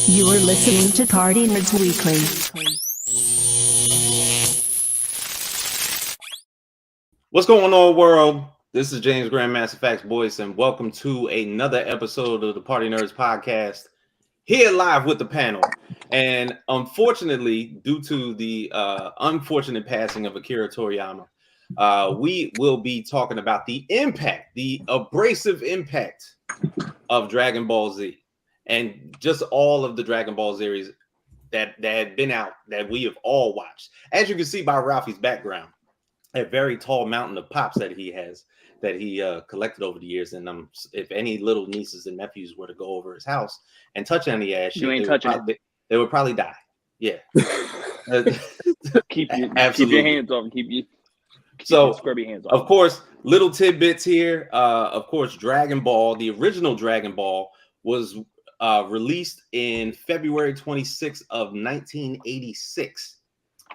You are listening to Party Nerds Weekly. What's going on, world? This is James Grandmaster Facts Boyce, and welcome to another episode of the Party Nerds podcast. Here live with the panel. And unfortunately, due to the unfortunate passing of Akira Toriyama, we will be talking about the impact, the abrasive impact of Dragon Ball Z, and just all of the Dragon Ball series that had been out that we have all watched. As you can see by Ralphie's background, a very tall mountain of pops that he has, that he collected over the years. And if any little nieces and nephews were to go over his house and touch any ass shit, they would probably die. Yeah. keep your hands off. Keep your scrubby hands off. Of course, little tidbits here. Of course, Dragon Ball, the original Dragon Ball, was released in February 26th of 1986.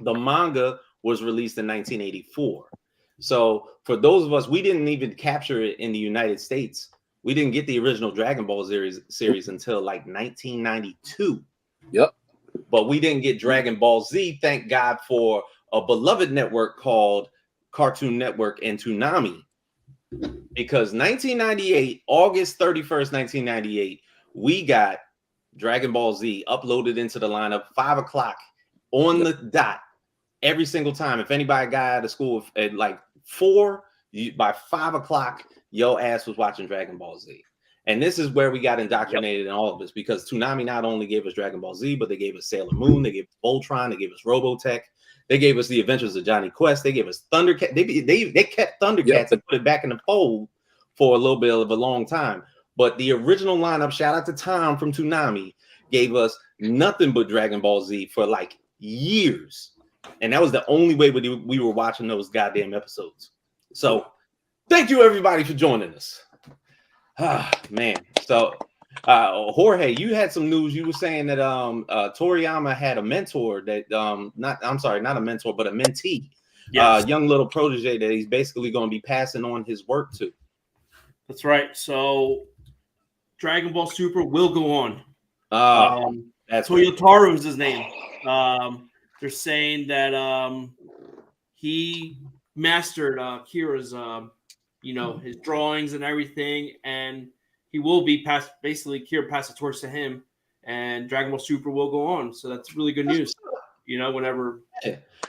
The manga was released in 1984. So for those of us, we didn't even capture it in the United States. We didn't get the original Dragon Ball series until like 1992. Yep. But we didn't get Dragon Ball Z, thank God, for a beloved network called Cartoon Network and Toonami. Because 1998, August 31st, 1998, we got Dragon Ball Z uploaded into the lineup 5 o'clock on the dot every single time. If anybody got out of school at like 4, by 5 o'clock, your ass was watching Dragon Ball Z. And this is where we got indoctrinated in all of this, because Toonami not only gave us Dragon Ball Z, but they gave us Sailor Moon, they gave us Voltron, they gave us Robotech, they gave us The Adventures of Johnny Quest, they gave us Thundercat. They kept Thundercats and put it back in the fold for a little bit of a long time. But the original lineup, shout out to Tom from Toonami, gave us nothing but Dragon Ball Z for like years. And that was the only way we were watching those goddamn episodes. So thank you, everybody, for joining us. Ah, man. So, Jorge, you had some news. You were saying that Toriyama had a mentor that not a mentor, but a mentee, yes. Young little protege that he's basically going to be passing on his work to. That's right. So Dragon Ball Super will go on. That's Toyotaru is his name. They're saying that he mastered Kira's his drawings and everything, and he will be Kira passed the torch to him, and Dragon Ball Super will go on. So that's really good news. Whenever.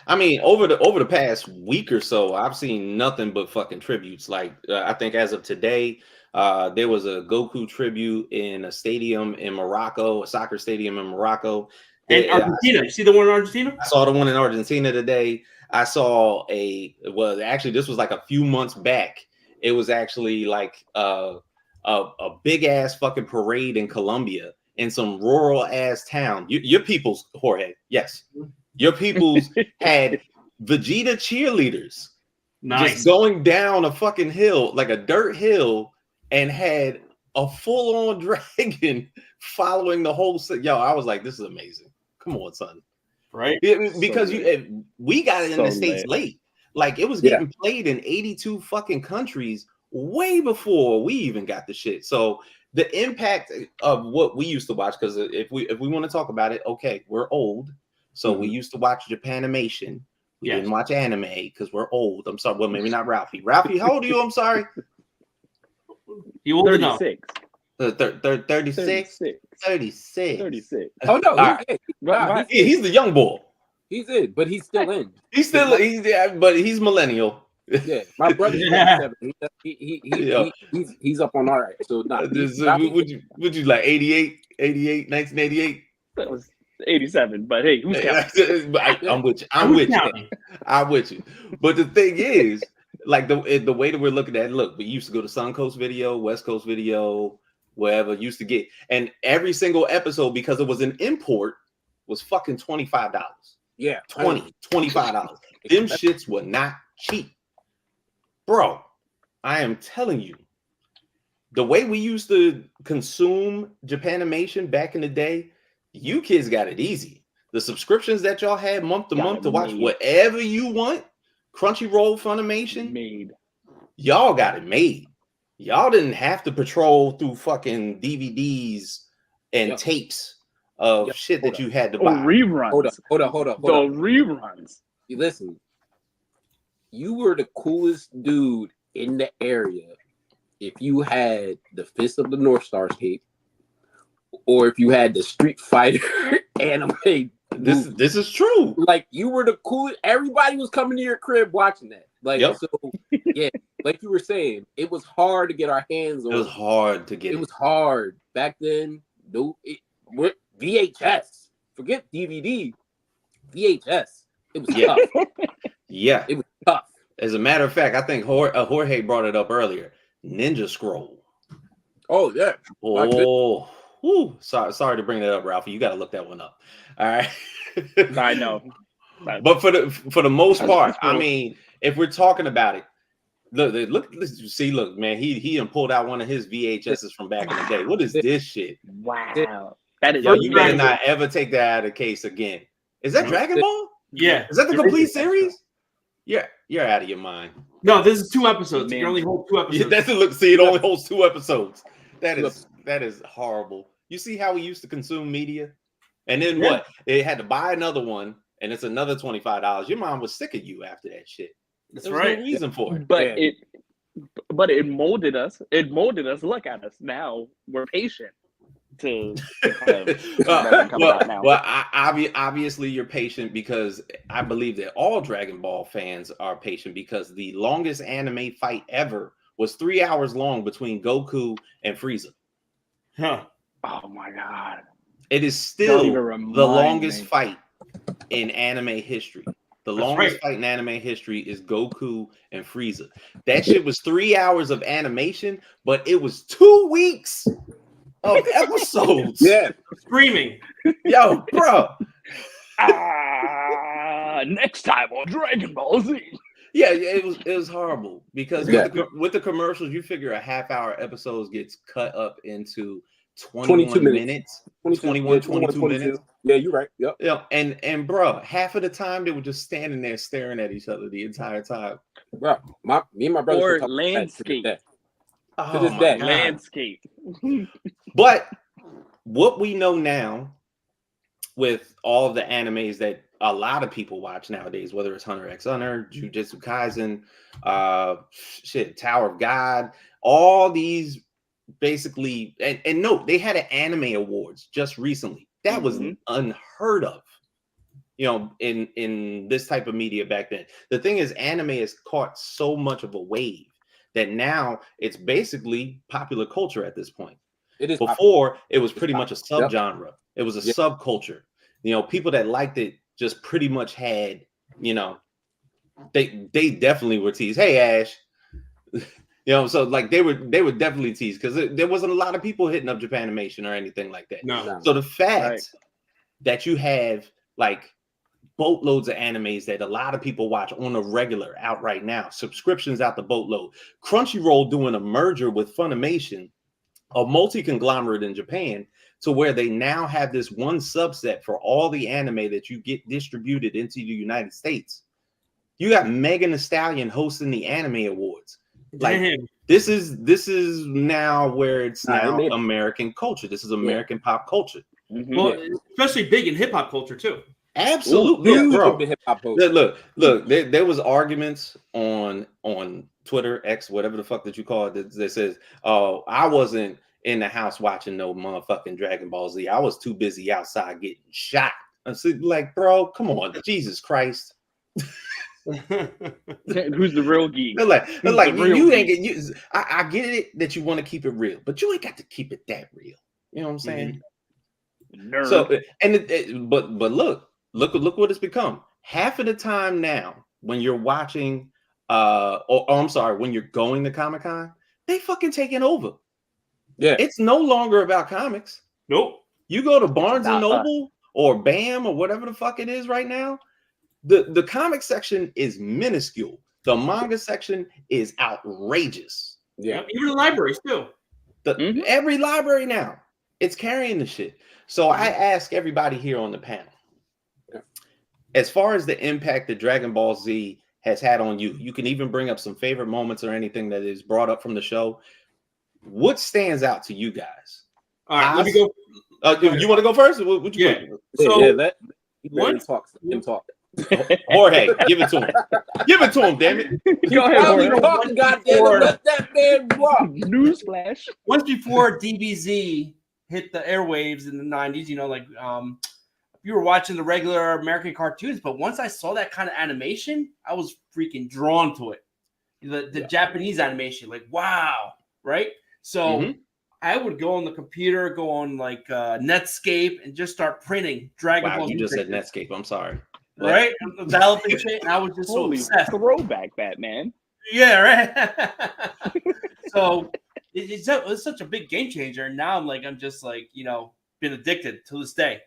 I mean, over the past week or so, I've seen nothing but fucking tributes. Like I think as of today, there was a Goku tribute in a stadium in Morocco, a soccer stadium in Morocco. And Argentina. You see the one in Argentina? I saw the one in Argentina today. I saw actually this was like a few months back. It was actually like a big ass fucking parade in Colombia in some rural ass town. Your people's, Jorge, yes. Your people's had Vegeta cheerleaders just going down a fucking hill, like a dirt hill, and had a full-on dragon following the whole I was like, this is amazing. Come on, son. Right? Because we got it in the States late. Like, it was getting played in 82 fucking countries way before we even got the shit. So the impact of what we used to watch, because if we want to talk about it, okay, we're old. So we used to watch Japanimation. We didn't watch anime because we're old. I'm sorry. Well, maybe not Ralphie. Ralphie, how old are you? I'm sorry. You old enough. 36. 36. Oh no, he's the young boy. He's in, but he's still in. But he's millennial. Yeah, my brother's 37. He's up on our right. So would you like 88, 1988? That was 87. But hey, who's counting? I'm with you. But the thing is, like the way that we're looking at it, look, we used to go to Sun Coast Video, West Coast Video, wherever used to get, and every single episode, because it was an import, was fucking $25. Yeah, $25. Them shits were not cheap, bro. I am telling you, the way we used to consume Japanimation back in the day, you kids got it easy. The subscriptions that y'all had month to month to watch whatever you want, Crunchyroll, Funimation, y'all got it made. Y'all didn't have to patrol through fucking DVDs and tapes of shit that you had to buy. Reruns. Hold up. The reruns. Listen, you were the coolest dude in the area if you had the Fist of the North Star tape, or if you had the Street Fighter anime. This is true. Like, you were the coolest. Everybody was coming to your crib watching that. Like, Yep. so yeah, like you were saying, it was hard to get our hands on. It was hard to get. It was hard back then. VHS. Forget DVD. VHS. It was tough. Yeah. It was tough. As a matter of fact, I think Jorge brought it up earlier. Ninja Scroll. Oh yeah. Oh, whew. Sorry to bring that up, Ralphie. You got to look that one up. All right. I know. But for the most part, I mean, if we're talking about it, look, man, he done pulled out one of his VHSs from back in the day. What is this shit? Wow. That is You better not ever take that out of the case again. Is that Dragon Ball? Yeah. Is that the complete series? Yeah, you're out of your mind. No, this is 2 episodes. You can only hold 2 episodes. It only holds 2 episodes. That is horrible. You see how we used to consume media? And then what? They had to buy another one, and it's another $25. Your mom was sick of you after that shit. That's There was right. no reason for it. But it molded us. It molded us. Look at us now. We're patient to obviously you're patient because I believe that all Dragon Ball fans are patient because the longest anime fight ever was 3 hours long between Goku and Frieza. Huh. Oh my god. It is still the longest fight in anime history. The longest fight in anime history is Goku and Frieza. That shit was 3 hours of animation, but it was 2 weeks of episodes. Yeah. Screaming. Yo, bro. Next time on Dragon Ball Z. Yeah, it was horrible because with the commercials, you figure a half-hour episodes gets cut up into 22 minutes. 22 minutes. Yeah, you're right. Yep. Yeah, and bro, half of the time they were just standing there staring at each other the entire time. Bro, me and my brother Or landscape. Oh, this day. Landscape. But what we know now with all of the animes that a lot of people watch nowadays, whether it's Hunter x Hunter, Jujutsu Kaisen, Tower of God, all these basically, and no, they had an anime awards just recently. That was unheard of, in this type of media back then. The thing is, anime has caught so much of a wave that now it's basically popular culture at this point. It is. Before, it was pretty much a subgenre. Yep. It was a subculture. People that liked it just pretty much had, they definitely were teased. Hey, Ash. So like they were definitely teased because there wasn't a lot of people hitting up Japanimation or anything like that. No. So the fact that you have like boatloads of animes that a lot of people watch on a regular out right now, subscriptions out the boatload, Crunchyroll doing a merger with Funimation, a multi-conglomerate in Japan, to where they now have this one subset for all the anime that you get distributed into the United States. You got Megan Thee Stallion hosting the Anime Awards. Like this is now where it's now American culture. This is American pop culture. Well, especially big in hip hop culture too. Absolutely, bro. Look. There was arguments on Twitter, X, whatever the fuck that you call it, that says, "Oh, I wasn't in the house watching no motherfucking Dragon Ball Z. I was too busy outside getting shot." I said, like, bro, come on, Jesus Christ. Who's the real geek? They're like you ain't get you. I get it that you want to keep it real, but you ain't got to keep it that real. You know what I'm saying? Nerd. So but look what it's become. Half of the time now, when you're watching, when you're going to Comic-Con, they fucking taking over. Yeah, it's no longer about comics. Nope. You go to Barnes and Noble or BAM or whatever the fuck it is right now. The comic section is minuscule. The manga section is outrageous. Yeah, even the libraries too. Every library now, it's carrying the shit. So I ask everybody here on the panel, as far as the impact that Dragon Ball Z has had on you, you can even bring up some favorite moments or anything that is brought up from the show. What stands out to you guys? All right, You want to go first? What you Yeah. want? So let once- him talk. Jorge, give it to him. Give it to him, damn it. Go ahead, Finally Jorge. talking, goddamn it, let that man walk. Newsflash. once before DBZ hit the airwaves in the 90s, you know, like you were watching the regular American cartoons, but once I saw that kind of animation, I was freaking drawn to it. The Japanese animation, like wow, right? So I would go on the computer, go on like Netscape, and just start printing Dragon Ball. Wow, you Z just said pictures, Netscape. I'm sorry. right? Developing shit, and I was just Holy so obsessed. throwback, Batman. Yeah, right. So it's such a big game changer, and now I'm just like been addicted to this day.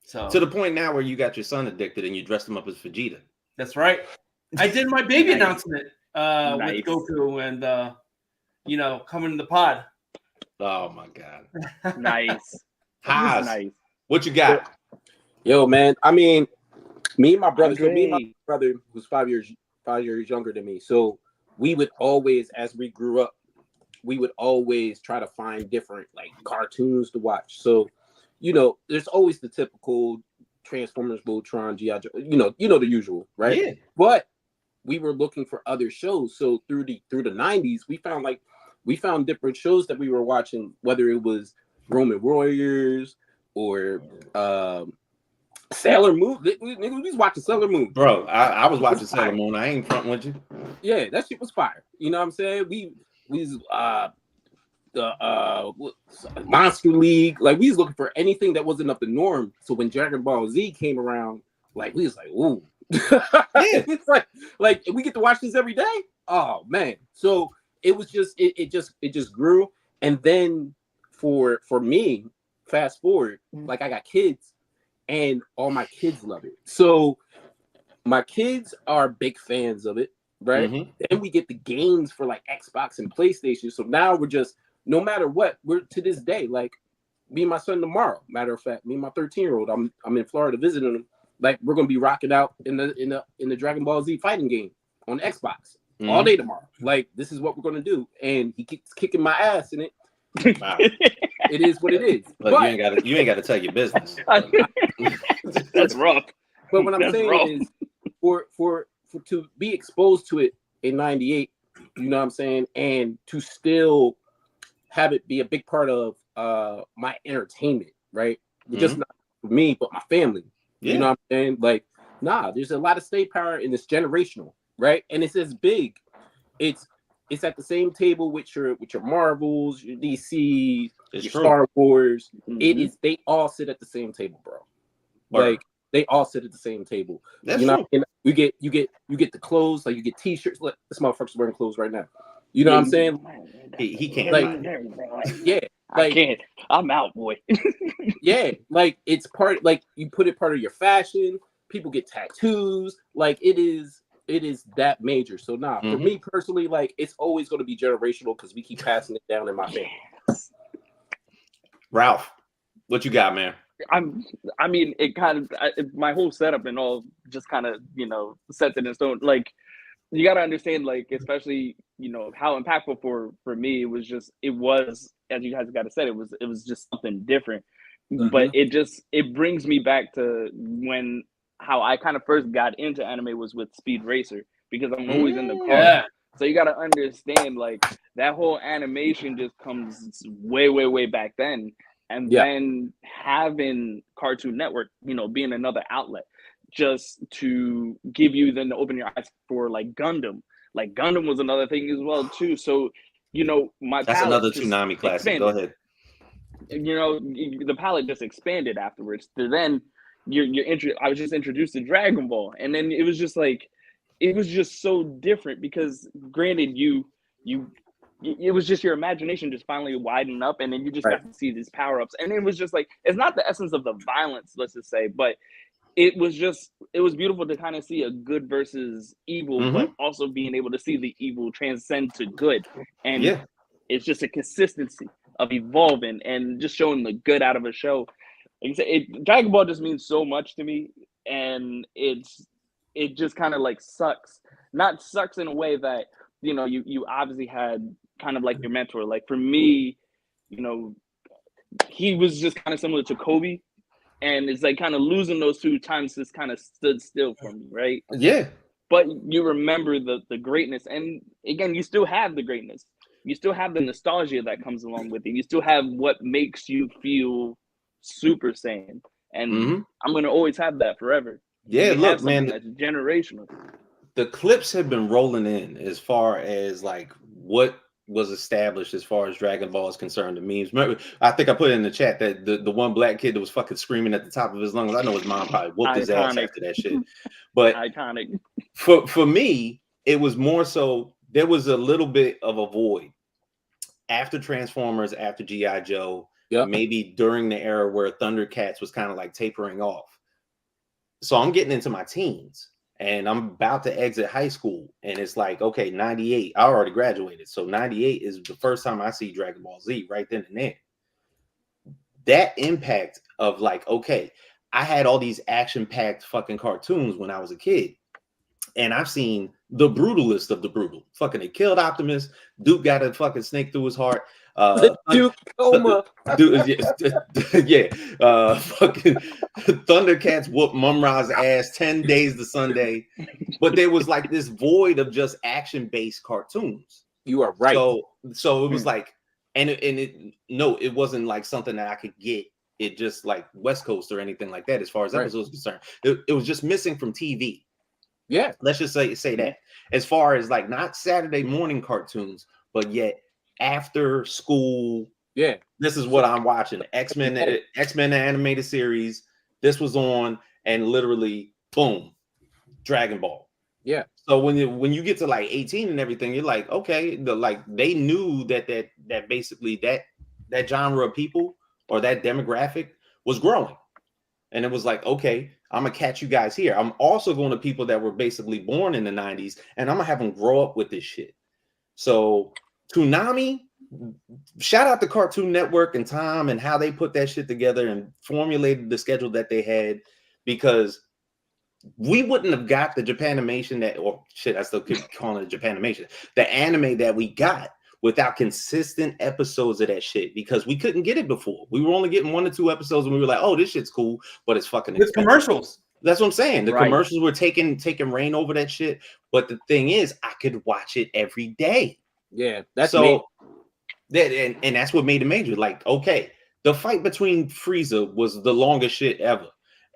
So To the point now where you got your son addicted and you dressed him up as Vegeta. that's right. I did my baby Nice. announcement Nice. with Goku and coming to the pod. Oh my God. Nice. Haas, Nice. what you got? Yo, man. I mean, me and my brother, Andre. who's 5 years younger than me. So we would always, as we grew up, we would always try to find different like cartoons to watch. So, there's always the typical Transformers, Voltron, G.I. Joe, you know the usual, right? Yeah. But we were looking for other shows. So through the 90s, we found different shows that we were watching, whether it was Roman Warriors or Sailor Moon. We was watching Sailor Moon. Bro, I was watching Sailor Moon. I ain't fronting with you. Yeah, that shit was fire. You know what I'm saying? We Monster League, like we was looking for anything that wasn't of the norm. So when Dragon Ball Z came around, like we was like, ooh. It's like we get to watch this every day. Oh man. So it was just it just grew. And then for me, fast forward, like I got kids and all my kids love it. So my kids are big fans of it, right? Then we get the games for like Xbox and PlayStation. So now we're just, no matter what, we're to this day, like me and my son tomorrow. Matter of fact, me and my 13-year-old, I'm in Florida visiting him. Like we're gonna be rocking out in the Dragon Ball Z fighting game on Xbox all day tomorrow. Like this is what we're gonna do, and he keeps kicking my ass in it. Wow. It is what it is. Look, But you ain't got to tell your business. That's rough. But what I'm That's saying rough. is, for to be exposed to it in '98, you know what I'm saying, and to still have it be a big part of my entertainment, right? Just not for me, but my family. Yeah. You know what I'm saying? Like, there's a lot of stay power and it's generational, right? And it's as big. It's at the same table with your Marvels, your DC, your Star Wars. It is. They all sit at the same table, bro. Like they all sit at the same table. That's you know, true. and you get the clothes, like you get T-shirts. Look, this motherfucker's wearing clothes right now. You know what I'm saying? He can't. Like, yeah, I like can't. I'm out, boy. yeah, like it's part. Like you put it part of your fashion. People get tattoos. Like it is that major. So for me personally, like it's always going to be generational because we keep passing it down in my family. Ralph, what you got, man? I mean, it kind of my whole setup and all just kind of sets it in stone. Like you got to understand, like especially how impactful for me it was as you guys got to say it was just something different. But it brings me back to how I kind of first got into anime was with Speed Racer because I'm always in the car. Yeah. So you got to understand, like that whole animation just comes way back then. And then having Cartoon Network, being another outlet, just to give you then to open your eyes for like Gundam. Like Gundam was another thing as well too. So, my That's palette another just Toonami classic. expanded. Go ahead. The palette just expanded afterwards. So then I was just introduced to Dragon Ball, and then it was just so different because granted it was just your imagination just finally widened up, and then you just got to see these power-ups, and it was just like it's not the essence of the violence, let's just say, but it was beautiful to kind of see a good versus evil, but also being able to see the evil transcend to good, and it's just a consistency of evolving and just showing the good out of a show. Like I said, Dragon Ball just means so much to me, and it just kind of like sucks. Not sucks in a way that you obviously had kind of like your mentor. Like for me, he was just kind of similar to Kobe, and it's like kind of losing those 2 times just kind of stood still for me, right? Yeah. But you remember the greatness, and again, you still have the greatness. You still have the nostalgia that comes along with it. You still have what makes you feel Super Saiyan, and I'm gonna always have that forever. Yeah, look, man, that's generational. The clips have been rolling in as far as like what was established as far as Dragon Ball is concerned. The memes. Remember, I think I put in the chat that the one black kid that was fucking screaming at the top of his lungs. I know his mom probably whooped his ass after that shit. But iconic. For me, it was more so there was a little bit of a void after Transformers, after G.I. Joe, maybe during the era where Thundercats was kind of like tapering off. So I'm getting into my teens and I'm about to exit high school. And it's like, okay, 98, I already graduated. So 98 is the first time I see Dragon Ball Z right then and there. That impact of like, okay, I had all these action-packed fucking cartoons when I was a kid. And I've seen the brutalest of the brutal. Fucking they killed Optimus. Duke got a fucking snake through his heart. Duke coma. Fucking Thundercats whooped Mumra's ass 10 days to Sunday. But there was like this void of just action-based cartoons. You are right. So it was like, it wasn't like something that I could get it just like West Coast or anything like that as far as episodes concerned. It was just missing from TV. Yeah, let's just say that. As far as like not Saturday morning cartoons, but yet after school. Yeah, this is what I'm watching. X-Men animated series. This was on, and literally, boom, Dragon Ball. Yeah. So when you get to like 18 and everything, you're like, okay, they knew that basically that genre of people or that demographic was growing, and it was like, okay, I'm gonna catch you guys here. I'm also going to people that were basically born in the 90s, and I'm gonna have them grow up with this shit. So Toonami, shout out to Cartoon Network and Tom and how they put that shit together and formulated the schedule that they had, because we wouldn't have got the Japanimation I still keep calling it Japanimation, the anime that we got without consistent episodes of that shit, because we couldn't get it before. We were only getting 1 or 2 episodes and we were like, oh, this shit's cool, but it's fucking expensive. Commercials. That's what I'm saying. The commercials were taking reign over that shit. But the thing is, I could watch it every day. Yeah, that's so and that's what made it major. Like, okay, the fight between Frieza was the longest shit ever.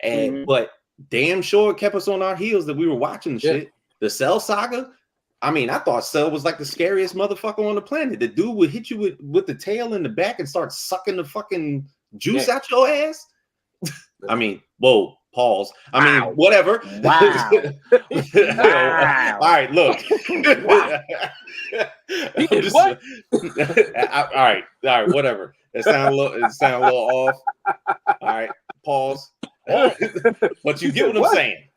And but damn sure it kept us on our heels that we were watching the shit. The Cell saga. I mean, I thought Cell was like the scariest motherfucker on the planet. The dude would hit you with the tail in the back and start sucking the fucking juice out your ass. I mean, whoa, pause. I mean, whatever. Wow. Wow. All right, look. What? All right, whatever. It sound a little off. All right, pause. But you get what I'm saying.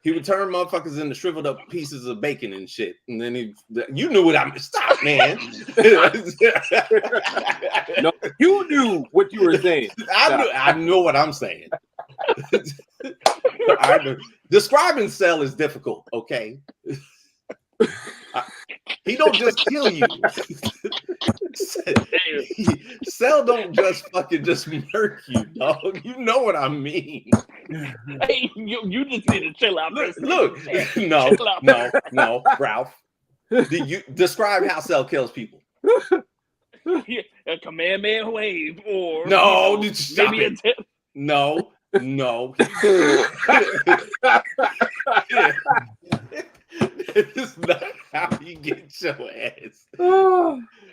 He would turn motherfuckers into shriveled up pieces of bacon and shit, and then you knew what I'm. Stop, man. No, you knew what you were saying. I know what I'm saying. Describing Cell is difficult. Okay, he don't just kill you. Cell don't just murk you, dog. You know what I mean. Hey, you just need to chill out. Look, no, Ralph. You describe how Cell kills people. A Kamehameha wave, or no, maybe a tip. No. It's not how you get your ass.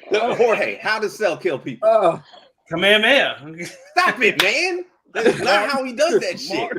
Jorge, how does Cell kill people? Kamehameha. Stop it, man. That is not how he does that shit.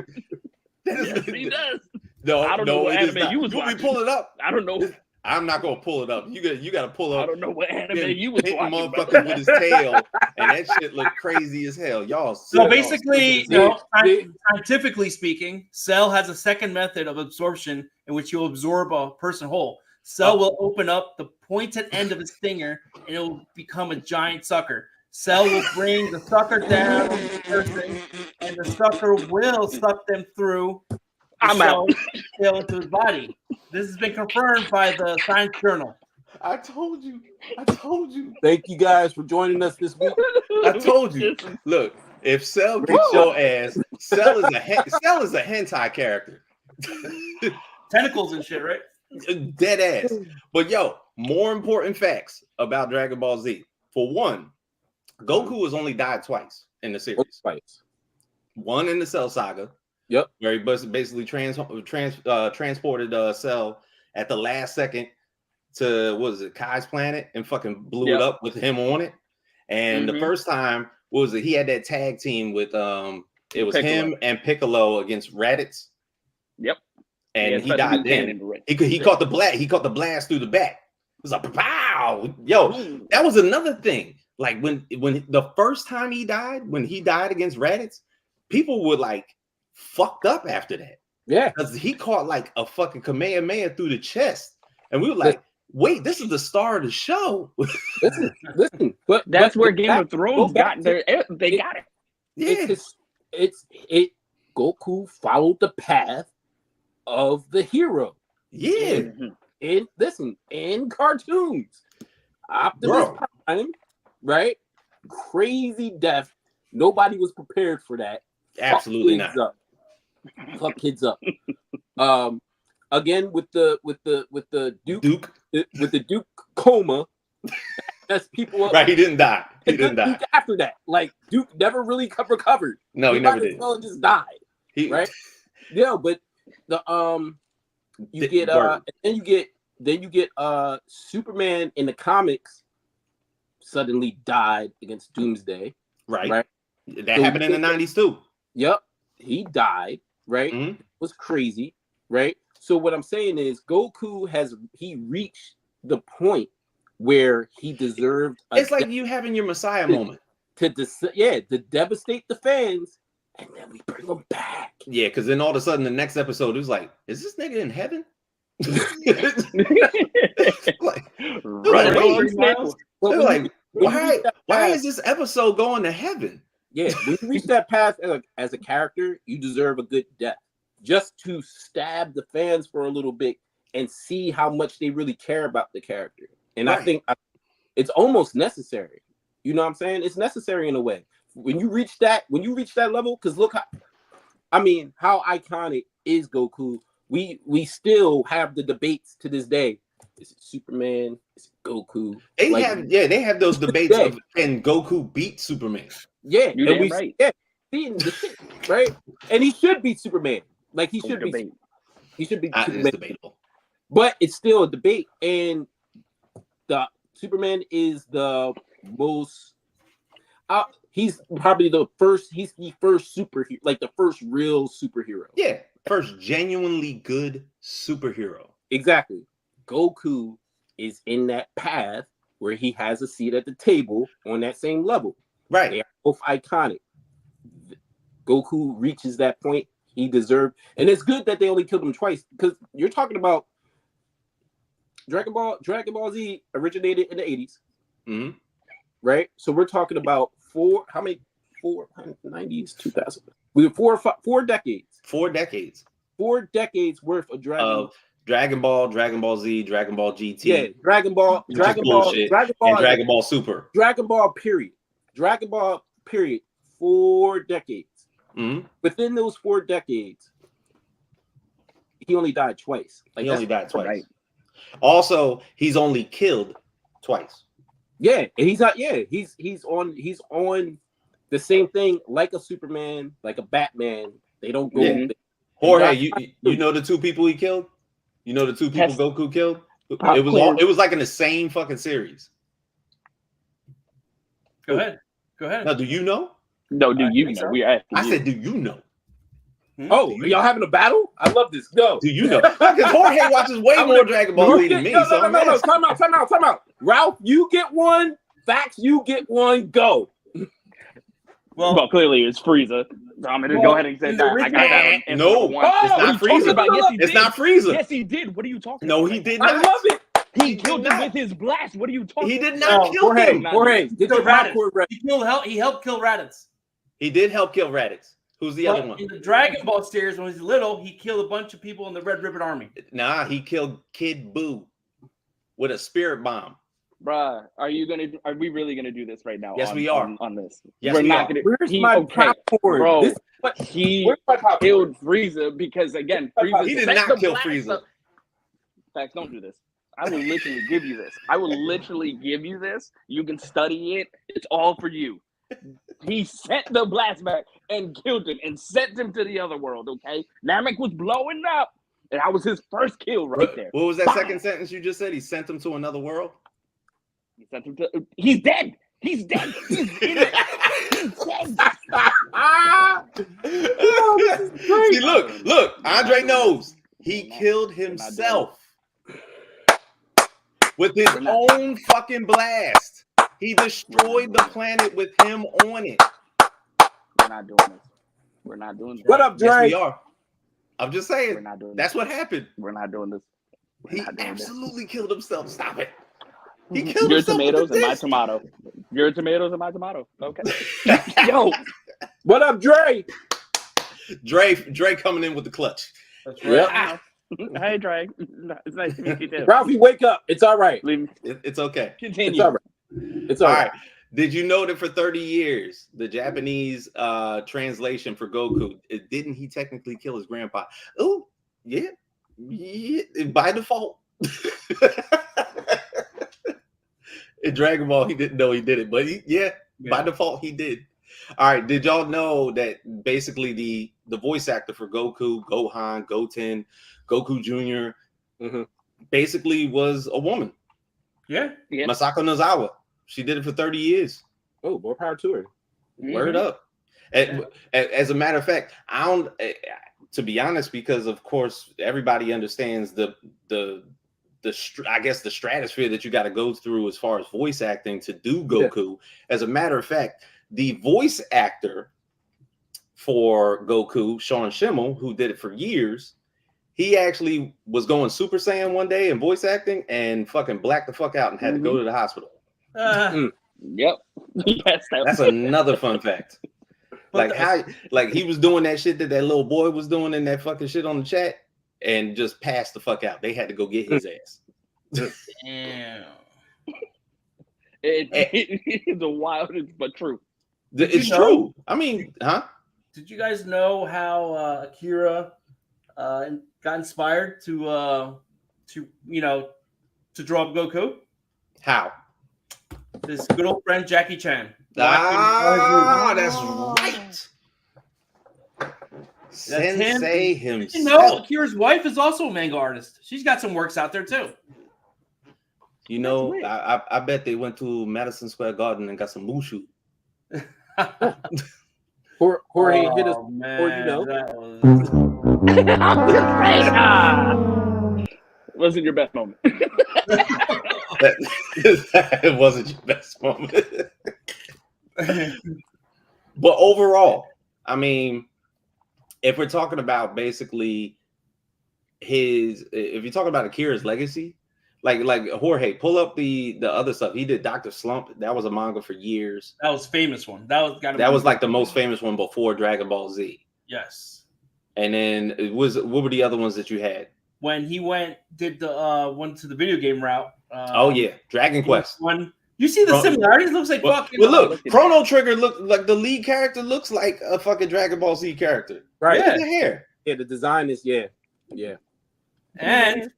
Yes, he does. No, I don't know what anime you was watching. You pull it up. I don't know. I'm not gonna pull it up. You gotta pull up. I don't know what anime you was watching. Motherfucker with his tail, and that shit looked crazy as hell, y'all. So basically, scientifically speaking, Cell has a second method of absorption in which you'll absorb a person whole. Cell will open up the pointed end of his finger, and it will become a giant sucker. Cell will bring the sucker down on the person, and the sucker will suck them through. I'm out. Tail into his body. This has been confirmed by the Science Journal. I told you. Thank you guys for joining us this week. I told you. Look, if Cell gets your ass, Cell is a hentai character. Tentacles and shit, right? Dead ass. But yo, more important facts about Dragon Ball Z. For one, Goku has only died twice in the series. Twice. One in the Cell Saga. Yep. Where he basically transported Cell at the last second to, what was it, Kai's planet, and fucking blew it up with him on it. And the first time, what was it? He had that tag team with it was Piccolo. Him and Piccolo against Raditz. Yep. And he died then. He caught the blast. He caught the blast through the back. It was like, pow! Yo, that was another thing. Like when the first time he died against Raditz, people were like fucked up after that. Yeah, because he caught like a fucking Kamehameha through the chest, and we were like, wait, this is the star of the show. listen, but that's where Game of Thrones got there. They got it. Yeah, it. Goku followed the path of the hero. Yeah, in cartoons, Optimus Prime, right? Crazy death. Nobody was prepared for that. Absolutely not. Fuck kids up. Again with the Duke with the Duke coma. That's people up. Right, he didn't die. He didn't die after that. Like Duke never really recovered. No, he never did. Well, just died. Right? Yeah, but the you get Superman in the comics suddenly died against Doomsday. Right? That happened in the 90s too. Yep. He died, right? It was crazy, right? So what I'm saying is Goku he reached the point where he deserved it's like you having your Messiah moment. To devastate the fans, and then we bring them back. Yeah, because then all of a sudden the next episode it was like, is this nigga in heaven? Why is this episode going to heaven? Yeah, when you reach that path as a character, you deserve a good death. Just to stab the fans for a little bit and see how much they really care about the character. And I think it's almost necessary. You know what I'm saying? It's necessary in a way. When you reach that level, because look how iconic is Goku. We still have the debates to this day. Is it Superman? Is it Goku? They have those debates of can Goku beat Superman? Yeah, seeing the shit, right? And he should beat Superman. Like he should be. He should be Superman. Debatable. But it's still a debate, and the Superman is the most. He's probably the first. He's the first superhero, like the first real superhero. Yeah, first genuinely good superhero. Exactly. Goku is in that path where he has a seat at the table on that same level. Right. They are both iconic. Goku reaches that point. He deserved, and it's good that they only killed him twice because you're talking about Dragon Ball Z originated in the 80s. Right? So we're talking about 90s, 2000. We have 4 decades. 4 decades. 4 decades worth of Dragon Ball Z, Dragon Ball GT. Yeah, Dragon Ball, and Dragon Ball Super. Dragon Ball period. 4 decades. Within those 4 decades, he only died twice. He only died twice. Right. Also, he's only killed twice. Yeah, and he's not. Yeah, he's on the same thing like a Superman, like a Batman. They don't go. Yeah. Jorge, you know the 2 people he killed. You know the 2 people Goku killed. It was like in the same fucking series. Go ahead. Now, do you know? No, do you know? I said, do you know? Oh, y'all having a battle? I love this. Go. Do you know? Because Jorge watches way more Dragon Ball Z than me. No. Time out. Ralph, you get one. Fax, you get one. Go. Well, clearly it's Frieza. I'm gonna go ahead and say that. I got that. No, it's not Frieza. It's not Frieza. Yes, he did. What are you talking about? No, he did not. I love it. He killed him with his blast. What are you talking about? He did not kill him. Jorge, get your popcorn ready. He helped kill Raditz. He did help kill Raditz. Who's the other one? In the Dragon Ball series, when he was little, he killed a bunch of people in the Red Ribbon Army. Nah, he killed Kid Buu. with a spirit bomb. Bruh, are we really gonna do this right now? Yes, we are. On this. Yes, We're we not are. gonna. Where's my popcorn? Bro, This, what, he where's my popcorn? killed Frieza because again, Frieza He did set not the kill blast Frieza. up. Facts, don't do this. I will literally give you this. I will literally give you this. You can study it. It's all for you. He sent the blast back and killed him and sent him to the other world. Okay, Namek was blowing up, and that was his first kill right there. What was that Bam! second sentence you just said? He sent him to another world. He sent him to. He's dead. He's dead. He's in it. He's dead. See, look, Andre knows he killed himself with his own fucking blast. He destroyed the planet with him on it. We're not doing this. We're not doing this. What up, Dre? Yes, we are. I'm just We're saying. not doing That's this. what happened. We're not doing this. We're He not doing this. absolutely killed himself. Stop it. He killed Your himself. tomatoes with and a my disc. tomato. Your tomatoes and my tomato. Okay. Yo, What up, Dre? Dre coming in with the clutch. That's Yep. right. hey Dre. It's nice to meet you too. Ralphie, wake up. It's all right. Leave. It's okay. Continue. It's all right. It's all All right. right. Did you know that for 30 years, the Japanese translation for Goku, didn't he technically kill his grandpa? Oh, yeah. By default. In Dragon Ball, he didn't know he did it, but by default, he did. All right. Did y'all know that basically the voice actor for Goku, Gohan, Goten, Goku Jr. Basically was a woman, Yeah. Yeah. Masako Nozawa. She did it for 30 years. Oh, more power to her. Word up. As a matter of fact, I don't. To be honest, because of course everybody understands the I guess the stratosphere that you got to go through as far as voice acting to do Goku. Yeah. As a matter of fact, the voice actor for Goku, Sean Schemmel, who did it for years, he actually was going Super Saiyan one day in voice acting and fucking blacked the fuck out and had to go to the hospital. Yep. Yes, that's another fun fact. Like he was doing that shit that little boy was doing in that fucking shit on the chat and just passed the fuck out. They had to go get his ass. Damn. It's a wild but true. It's true. I mean, huh? Did you guys know how Akira got inspired to draw up Goku? How? This good old friend Jackie Chan. That's right. Sensei himself. You know, Akira's wife is also a manga artist. She's got some works out there too. You know, I bet they went to Madison Square Garden and got some Mushu. Jorge hit us, or you know. It wasn't your best moment. It wasn't your best moment. But overall, I mean, if we're talking about basically if you're talking about Akira's legacy, like Jorge, pull up the other stuff. He did Dr. Slump. That was a manga for years. That was a famous one. That was like the most famous one before Dragon Ball Z. Yes. And then what were the other ones that you had? When he went to the video game route. Dragon Quest. When you see the similarities, looks like fucking. Well, look, Chrono Trigger looked like the lead character looks like a fucking Dragon Ball Z character. Right. Look at the hair. Yeah, the design is And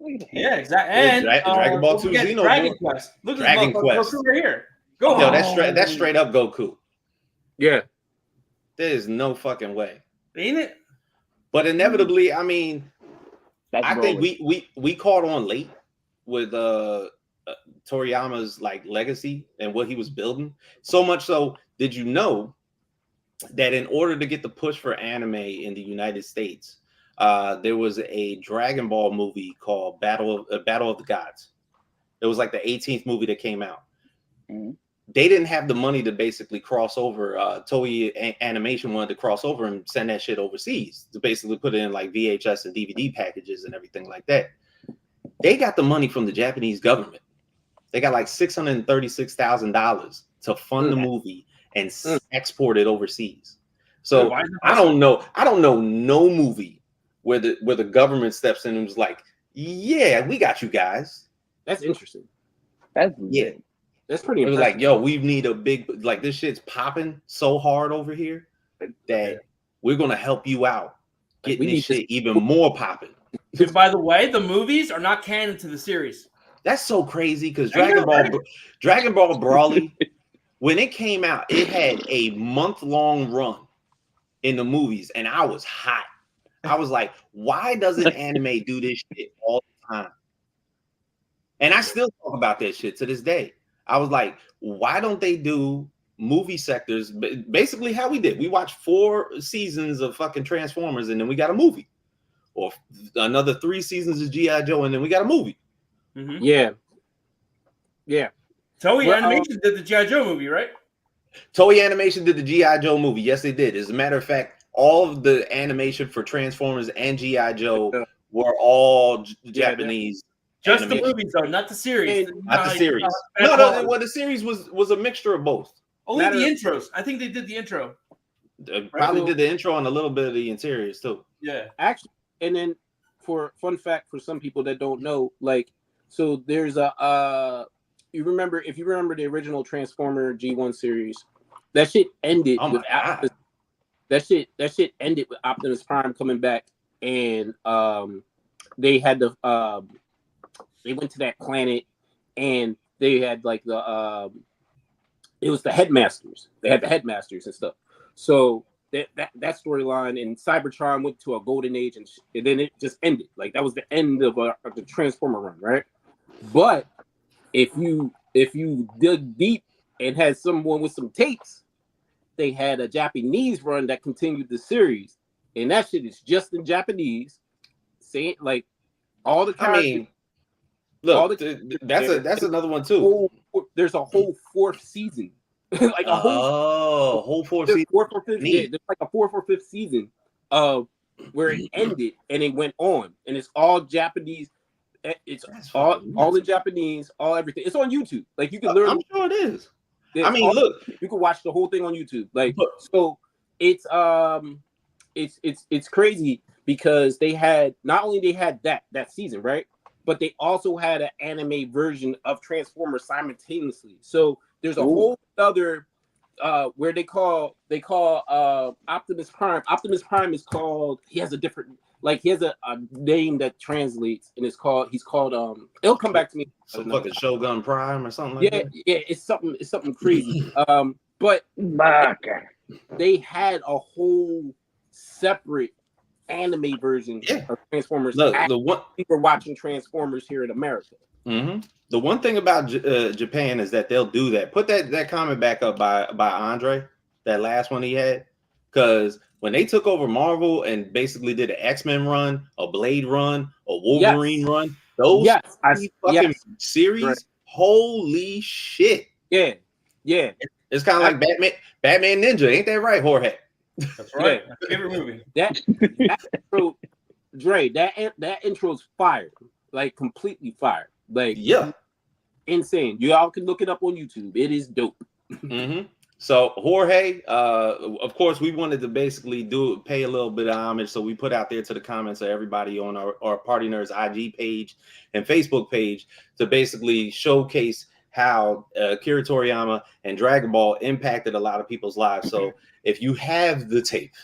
exactly. And Dragon Ball 2 Xeno. Dragon Quest. Look at Dragon Quest. Goku right here. Go. Yo, that's straight up Goku. Yeah. There is no fucking way. Ain't it? But inevitably, I mean, I think we caught on late with Toriyama's like legacy and what he was building. So much so, did you know that in order to get the push for anime in the United States, there was a Dragon Ball movie called Battle of the Gods. It was like the 18th movie that came out. Mm-hmm. They didn't have the money to basically cross over. Toei Animation wanted to cross over and send that shit overseas to basically put it in like VHS and DVD packages and everything like that. They got the money from the Japanese government. They got like $636,000 to fund the movie and export it overseas. So I don't know no movie where the government steps in and was like, yeah, we got you guys. That's interesting. That's Yeah. That's pretty It was impressive. like, yo, we need a big, like, this shit's popping so hard over here that we're gonna help you out, Like, getting we this need shit even more popping. And by the way, the movies are not canon to the series. That's so crazy because I know, Dragon Ball Brawly, when it came out, it had a month-long run in the movies, and I was hot. I was like, why doesn't anime do this shit all the time? And I still talk about that shit to this day. I was like, why don't they do movie sectors? Basically, how we did. We watched 4 seasons of fucking Transformers, and then we got a movie, or another 3 seasons of G.I. Joe, and then we got a movie. Mm-hmm. Yeah. Toei Well, Animation did the G.I. Joe movie, right? Toei Animation did the G.I. Joe movie. Yes, they did. As a matter of fact, all of the animation for Transformers and G.I. Joe were all Japanese. Just animation. the movies, though, not the series. Not the series. No, well, the series was a mixture of both. Only the intros. I think they did the intro. Probably did the intro and a little bit of the interiors too. Yeah. Actually, and then for fun fact for some people that don't know, like, so there's a if you remember the original Transformer G1 series, that shit ended with that shit ended with Optimus Prime coming back, and they had the they went to that planet, and they had like the it was the headmasters. They had the headmasters and stuff. So that storyline, and Cybertron went to a golden age, and then it just ended. Like, that was the end of the Transformer run, right? But if you dig deep and had someone with some tapes, they had a Japanese run that continued the series, and that shit is just in Japanese. Saying like all the characters. I mean, look, that's another one too. There's a whole 4th season. Like a whole 4th season. 4th or 5th. Yeah, there's like a 4th or 5th season of where it ended and it went on, and it's all Japanese. It's all in Japanese, all everything. It's on YouTube. Like, you can learn. I'm sure it is. I mean, look, you can watch the whole thing on YouTube. Like, so it's crazy because they had not only they had that season, right, but they also had an anime version of Transformers simultaneously. So there's a whole other where they call Optimus Prime. Optimus Prime is called. He has a different. Like, he has a name that translates, and he's called it'll come back to me. Some fucking Shogun Prime or something like that. Yeah, it's something crazy. But they had a whole separate anime version of Transformers. The one people watching Transformers here in America. Mm-hmm. The one thing about Japan is that they'll do that. Put that comment back up by Andre, that last one he had, because when they took over Marvel and basically did an X-Men run, a Blade run, a Wolverine run, those fucking series, holy shit. Yeah. It's kind of like Batman Ninja. Ain't that right, Jorge? That's right. My favorite movie. That intro, Dre, that intro's fire. Like, completely fire. Like, insane. You all can look it up on YouTube. It is dope. Mm-hmm. So Jorge, of course, we wanted to basically pay a little bit of homage. So we put out there to the comments of everybody on our Party Nerds IG page and Facebook page to basically showcase how Akira Toriyama and Dragon Ball impacted a lot of people's lives. So if you have the tape,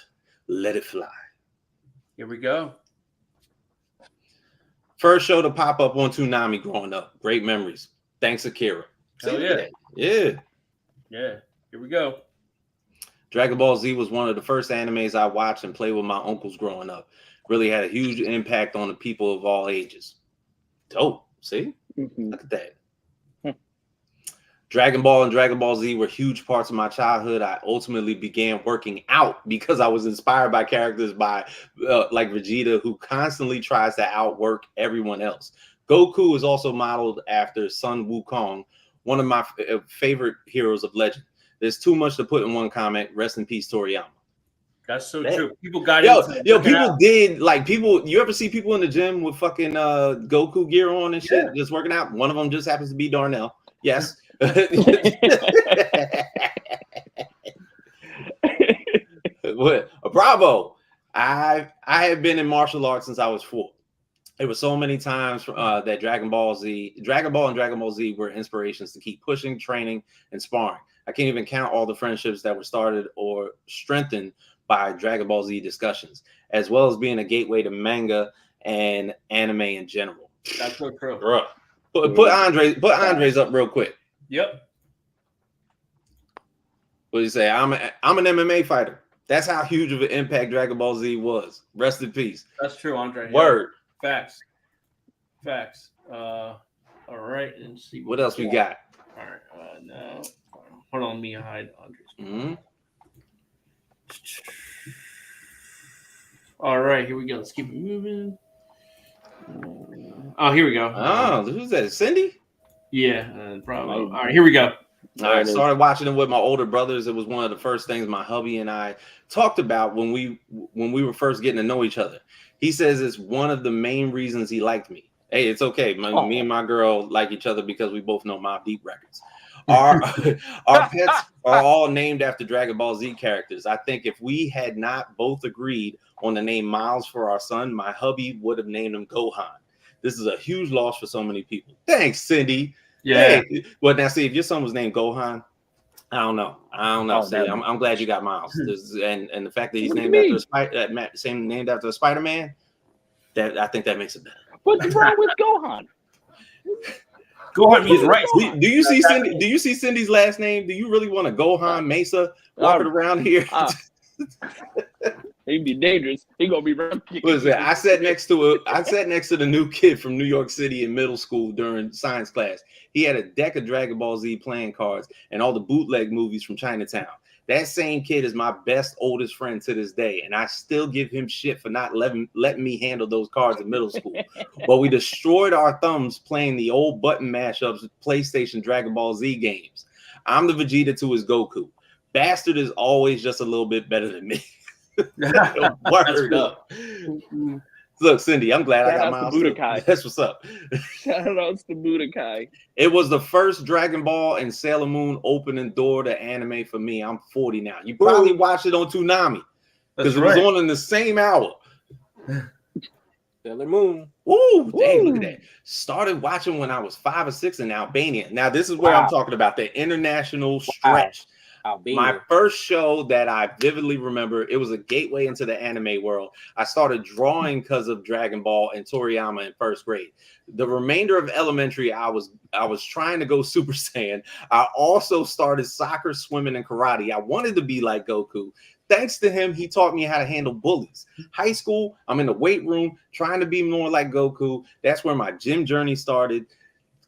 let it fly. Here we go. First show to pop up on Toonami growing up. Great memories. Thanks, Akira. Hell yeah. Yeah. Here we go. Dragon Ball Z was one of the first animes I watched and played with my uncles growing up. Really had a huge impact on the people of all ages. Dope. See? Look at that. Dragon Ball and Dragon Ball Z were huge parts of my childhood. I ultimately began working out because I was inspired by characters like Vegeta, who constantly tries to outwork everyone else. Goku is also modeled after Sun Wukong, one of my favorite heroes of legend. There's too much to put in one comment. Rest in peace, Toriyama. That's so true. People got people did, like, people. You ever see people in the gym with fucking Goku gear on and shit, just working out? One of them just happens to be Darnell. Yes. What? Bravo. I have been in martial arts since I was 4. There were so many times that Dragon Ball and Dragon Ball Z were inspirations to keep pushing, training, and sparring. I can't even count all the friendships that were started or strengthened by Dragon Ball Z discussions, as well as being a gateway to manga and anime in general. That's so true. Bruh. Put Andres up real quick. Yep. What do you say? I'm an MMA fighter. That's how huge of an impact Dragon Ball Z was. Rest in peace. That's true, Andre. Word. Facts. All right. And see What else we got? All right. No. Hold on. Let me hide Andre's. Mm-hmm. All right. Here we go. Let's keep it moving. Oh, here we go. Oh, who's that? Cindy? Yeah, probably. All right. Here we go. I started watching it with my older brothers. It was one of the first things my hubby and I talked about when we were first getting to know each other. He says it's one of the main reasons he liked me. Hey, it's okay. Me and my girl like each other because we both know Mobb Deep records. Our pets are all named after Dragon Ball Z characters. I think if we had not both agreed on the name Miles for our son, my hubby would have named him Gohan. This is a huge loss for so many people. Thanks, Cindy. Yeah. Hey. Well, now see, if your son was named Gohan, I don't know. Oh, See, I'm glad you got Miles, and the fact that he's named after a Spider-Man, that I think that makes it better. What's wrong with Gohan? Gohan means right. Do you see Cindy? Do you see Cindy's last name? Do you really want a Gohan Mesa walking around here? He'd be dangerous. He gonna be running. What is that? I sat next to the new kid from New York City in middle school during science class. He had a deck of Dragon Ball Z playing cards and all the bootleg movies from Chinatown. That same kid is my best oldest friend to this day, and I still give him shit for not letting me handle those cards in middle school. But we destroyed our thumbs playing the old button mashups PlayStation Dragon Ball Z games. I'm the Vegeta to his Goku. Bastard is always just a little bit better than me. Word up. Look, Cindy, I'm glad I got Miles. Budokai. That's what's up. Shout out to Budokai. It was the first Dragon Ball and Sailor Moon opening door to anime for me. I'm 40 now. You probably watched it on Toonami because it was on in the same hour. Sailor Moon. Ooh, dang, look at that. Started watching when I was 5 or 6 in Albania. Now, this is where I'm talking about the international stretch. Albania. My first show that I vividly remember, it was a gateway into the anime world. I started drawing because of Dragon Ball and Toriyama in first grade. The remainder of elementary, I was trying to go Super Saiyan. I also started soccer, swimming, and karate. I wanted to be like Goku. Thanks to him, he taught me how to handle bullies. High school, I'm in the weight room trying to be more like Goku. That's where my gym journey started.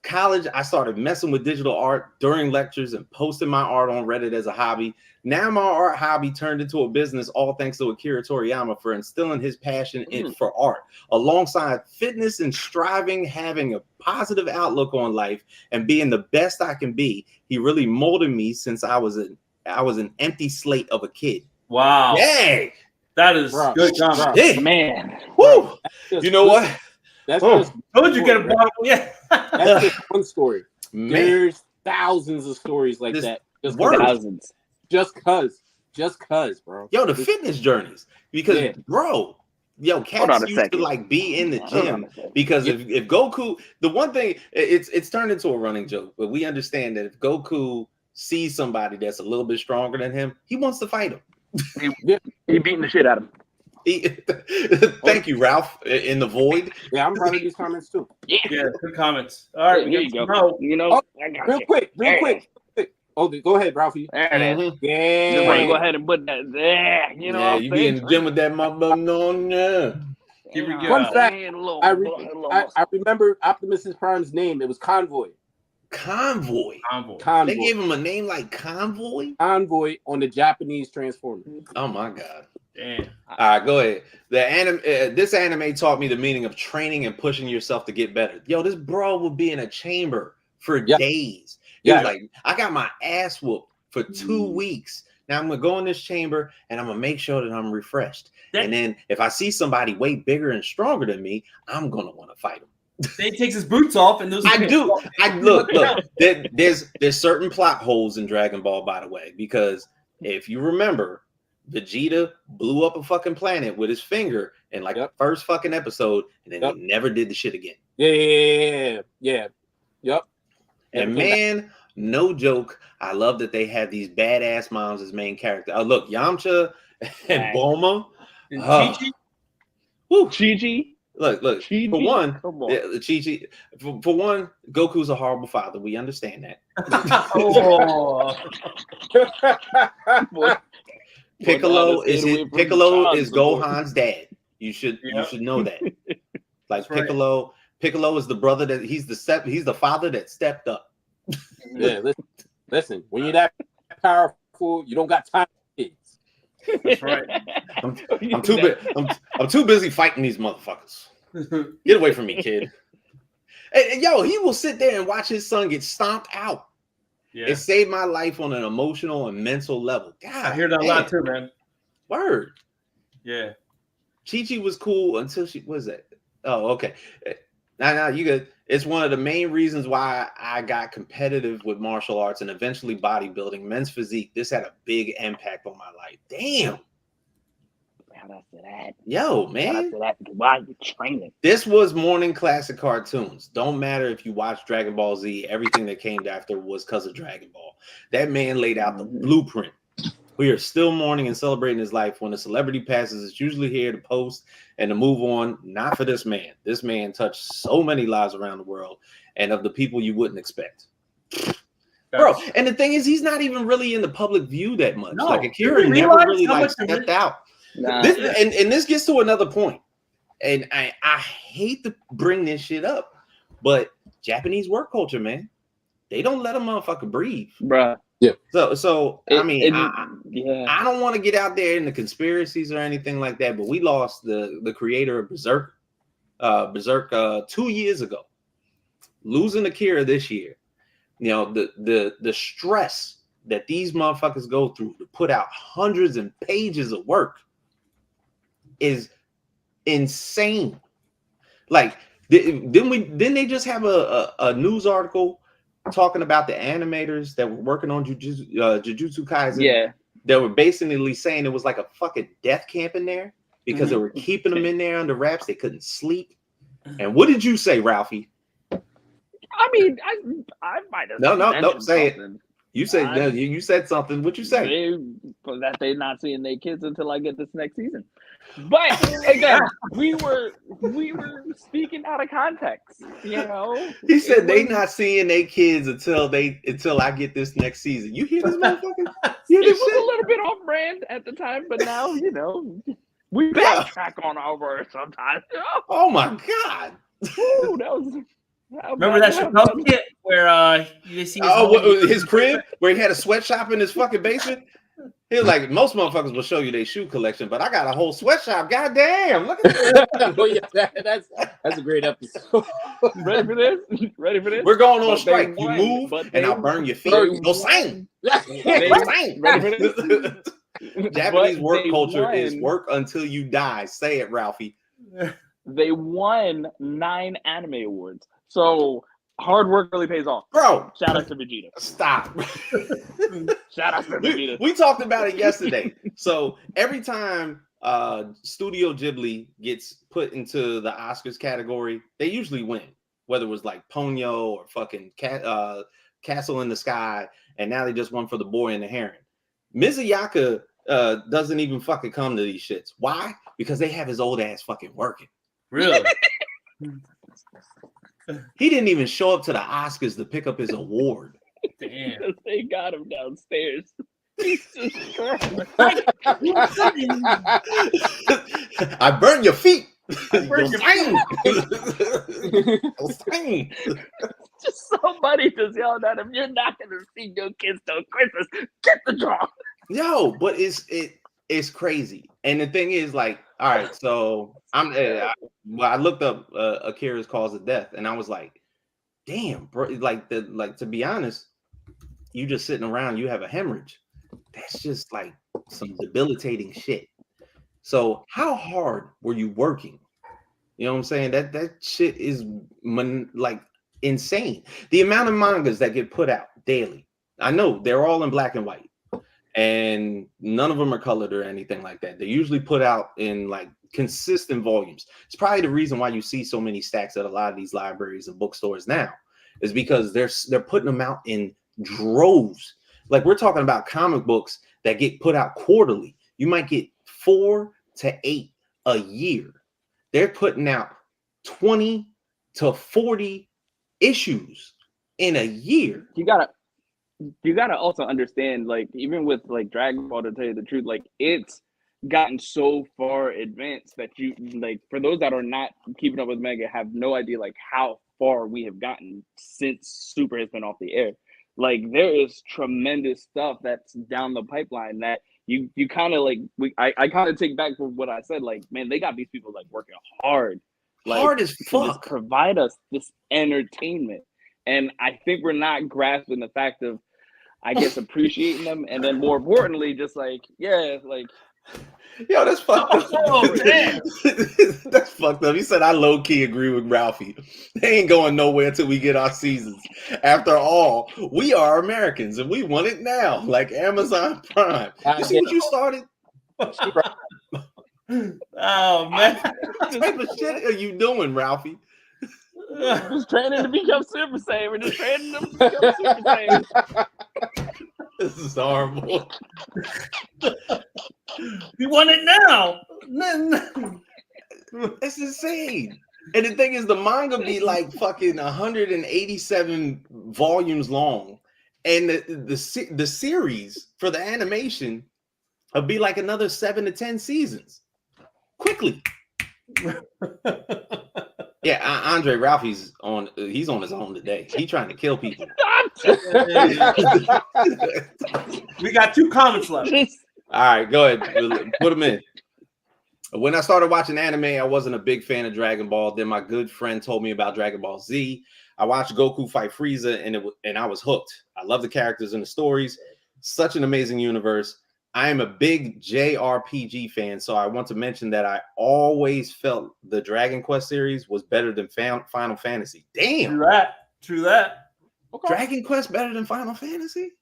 College, I started messing with digital art during lectures and posting my art on Reddit as a hobby. Now my art hobby turned into a business, all thanks to Akira Toriyama for instilling his passion for art. Alongside fitness and striving, having a positive outlook on life, and being the best I can be, he really molded me since I was an empty slate of a kid. Wow. Yay! That is good comment. Yeah. Man. Woo! You know what? That's just, told you get a bottle. Yeah. That's just one story. Man. There's thousands of stories like that. Thousands. Just cause, bro. Yo, the fitness journeys. Because, bro, cats used to like be in the gym because if Goku, the one thing, it's turned into a running joke, but we understand that if Goku sees somebody that's a little bit stronger than him, he wants to fight him. He beating the shit out of him. Thank you, Ralph, in the void. Yeah, I'm proud of these comments too. Yeah, good comments. All right, here you go. Real quick. Oh, go ahead, Ralphie. Mm-hmm. Yeah. Go ahead and put that there. You be in the gym with that motherfucker on there. Here we go. Fun fact, I remember Optimus Prime's name. It was Convoy. Convoy. They gave him a name like Convoy? Convoy on the Japanese Transformer. Oh my God. Damn. All right, go ahead. This anime taught me the meaning of training and pushing yourself to get better. Yo, this bro would be in a chamber for days. He was like, I got my ass whooped for 2 weeks. Now I'm gonna go in this chamber and I'm gonna make sure that I'm refreshed. And then if I see somebody way bigger and stronger than me, I'm gonna want to fight him. Then he takes his boots off and those. Look. There's certain plot holes in Dragon Ball, by the way, because if you remember, Vegeta blew up a fucking planet with his finger in like the first fucking episode, and then he never did the shit again. Yeah. Yep. And man, no joke, I love that they have these badass moms as main character. Oh, look, Yamcha and Bulma. And Chi-Chi. Chi-Chi. Look. Chi-Chi? For one, Come on. Chi-Chi. For one, Goku's a horrible father. We understand that. Piccolo is Gohan's dad. You should know that. Like Piccolo is the brother that he's the father that stepped up. Yeah, listen. When you're that powerful, you don't got time for kids. That's right. I'm too busy fighting these motherfuckers. Get away from me, kid. And yo, he will sit there and watch his son get stomped out. Yeah. It saved my life on an emotional and mental level. God, I hear that a lot too, man. Word. Yeah. Chi-Chi was cool until she was that. Oh, okay. Now you good. It's one of the main reasons why I got competitive with martial arts and eventually bodybuilding, men's physique. This had a big impact on my life. Damn. Shout out to that. Yo, man. Shout out to that. Why are you training? This was morning classic cartoons. Don't matter if you watch Dragon Ball Z. Everything that came after was because of Dragon Ball. That man laid out the blueprint. We are still mourning and celebrating his life. When a celebrity passes, it's usually here to post and to move on. Not for this man. This man touched so many lives around the world and of the people you wouldn't expect. Bro, and the thing is, he's not even really in the public view that much. No, like Akira never really like stepped out. Nah. This gets to another point, and I hate to bring this shit up, but Japanese work culture, man, they don't let a motherfucker breathe, Bruh. Yeah. So I don't want to get out there in the conspiracies or anything like that, but we lost the creator of Berserk 2 years ago. Losing Akira this year, you know, the stress that these motherfuckers go through to put out hundreds of pages of work is insane. Like, didn't they just have a news article talking about the animators that were working on Jujutsu Kaisen? Yeah. That were basically saying it was like a fucking death camp in there because they were keeping them in there under wraps. They couldn't sleep. And what did you say, Ralphie? I mean, I might have. No, say something. it. You said you said something. What you say? That they're not seeing their kids until I get this next season. But again, we were speaking out of context. You know, He said they not seeing their kids until I get this next season. You hear this motherfucker? It was a little bit off brand at the time, but now you know we backtrack on our words sometimes. Oh my god! Ooh, that was. Remember that Chappelle kit where you see his crib where he had a sweatshop in his fucking basement? He was like, most motherfuckers will show you their shoe collection, but I got a whole sweatshop. God damn, look at that. Oh, yeah, that's a great episode. Ready for this? We're going on strike. You move and I'll burn your feet. Go sing. Ready for this? Japanese work culture is work until you die. Say it, Ralphie. They won 9 anime awards. So hard work really pays off. Bro. Shout out to Vegeta. Stop. Shout out to Vegeta. We talked about it yesterday. So every time Studio Ghibli gets put into the Oscars category, they usually win. Whether it was like Ponyo or fucking Castle in the Sky, and now they just won for The Boy and the Heron. Mizuyaka doesn't even fucking come to these shits. Why? Because they have his old ass fucking working. Really? He didn't even show up to the Oscars to pick up his award. Damn. They got him downstairs. I burn your feet. I burn your feet. Just somebody just yelled at him. You're not gonna see your kids till Christmas. Get the job. Yo, but it's crazy. And the thing is, like, all right, so I looked up Akira's cause of death, and I was like, damn, bro, like to be honest, you just sitting around, you have a hemorrhage. That's just like some debilitating shit. So how hard were you working? You know what I'm saying? That shit is like insane. The amount of mangas that get put out daily. I know they're all in black and white. and none of them are colored or anything like that. They're usually put out in like consistent volumes. It's probably the reason why you see so many stacks at a lot of these libraries and bookstores now, is because they're putting them out in droves. Like we're talking about comic books that get put out quarterly. You might get 4 to 8 a year. They're putting out 20 to 40 issues in a year. You gotta also understand, like, even with like Dragon Ball, to tell you the truth, like it's gotten so far advanced that you, like, for those that are not keeping up with manga, have no idea like how far we have gotten since Super has been off the air. Like there is tremendous stuff that's down the pipeline that you kind of like, I kind of take back from what I said. Like, man, they got these people like working hard, like, Hard as to just fuck. provide us this entertainment. And I think we're not grasping the fact of, I guess, appreciating them, and then more importantly, just like, yeah, like, Yo, that's fucked up. Oh, damn. That's fucked up. He said, I low key agree with Ralphie. They ain't going nowhere until we get our seasons. After all, we are Americans and we want it now, like Amazon Prime. You see what you started? Oh man, What type of shit are you doing, Ralphie? just training to become Super Saiyan. We're just training to become Super Saiyan. This is horrible. we want it now. It's insane. And the thing is, the manga be like fucking 187 volumes long, and the series for the animation will be like another 7 to 10 seasons, quickly. Yeah, Andre Ralphie's on. He's on his own today. He's trying to kill people. We got 2 comments left. All right, go ahead. Put them in. When I started watching anime, I wasn't a big fan of Dragon Ball. Then my good friend told me about Dragon Ball Z. I watched Goku fight Frieza, and I was hooked. I love the characters and the stories. Such an amazing universe. I am a big JRPG fan, so I want to mention that I always felt the Dragon Quest series was better than Final Fantasy. Damn. True that. Okay. Dragon Quest better than Final Fantasy?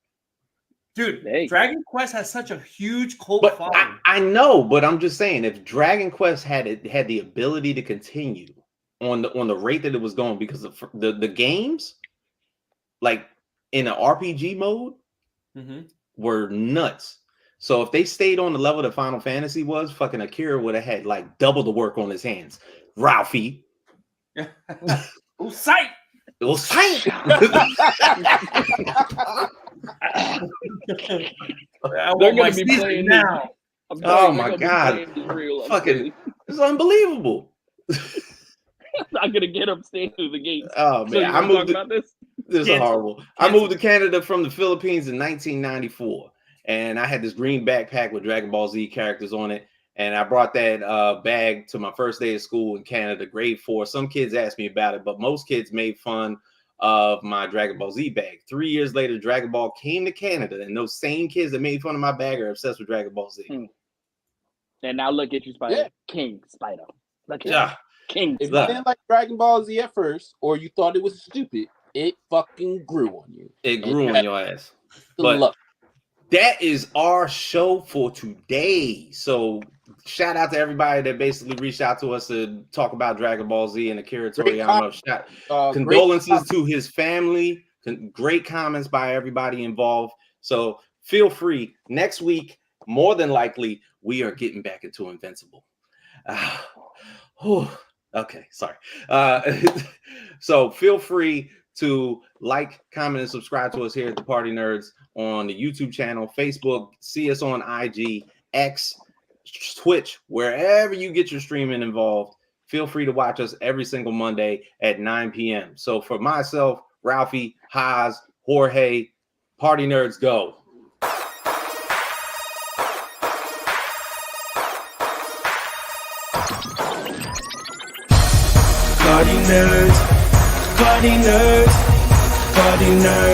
Dude, Hey. Dragon Quest has such a huge cult But following. I know, but I'm just saying, if Dragon Quest had the ability to continue on the rate that it was going, because the games, like in an RPG mode, were nuts. So if they stayed on the level that Final Fantasy was, fucking Akira would have had like double the work on his hands. Ralphie. Oh, sight. It was tight. They're gonna be playing now. Oh my God. Fucking, it's unbelievable. I'm gonna get them staying through the gates. Oh So you man, I wanna talk moved. about this? This is horrible. I moved to Canada from the Philippines in 1994, and I had this green backpack with Dragon Ball Z characters on it. And I brought that bag to my first day of school in Canada, grade 4. Some kids asked me about it, but most kids made fun of my Dragon Ball Z bag. 3 years later, Dragon Ball came to Canada, and those same kids that made fun of my bag are obsessed with Dragon Ball Z. And now look at you, Spider. Yeah. King Spider. Look at Yeah. King. If you Look. didn't like Dragon Ball Z at first, or you thought it was stupid, it fucking grew on you. It grew on your ass. The But love. that is our show for today. So shout out to everybody that basically reached out to us to talk about Dragon Ball Z and Akira Toriyama. Condolences to his family. Great comments by everybody involved. So feel free. Next week, more than likely, we are getting back into Invincible. Okay, sorry. So feel free to like, comment, and subscribe to us here at the Party Nerds on the YouTube channel, Facebook. See us on IG, X, Twitch, wherever you get your streaming involved. Feel free to watch us every single Monday at 9 p.m. So for myself, Ralphie, Haas, Jorge, Party Nerds, go. Party nerds, party nerds, party nerds.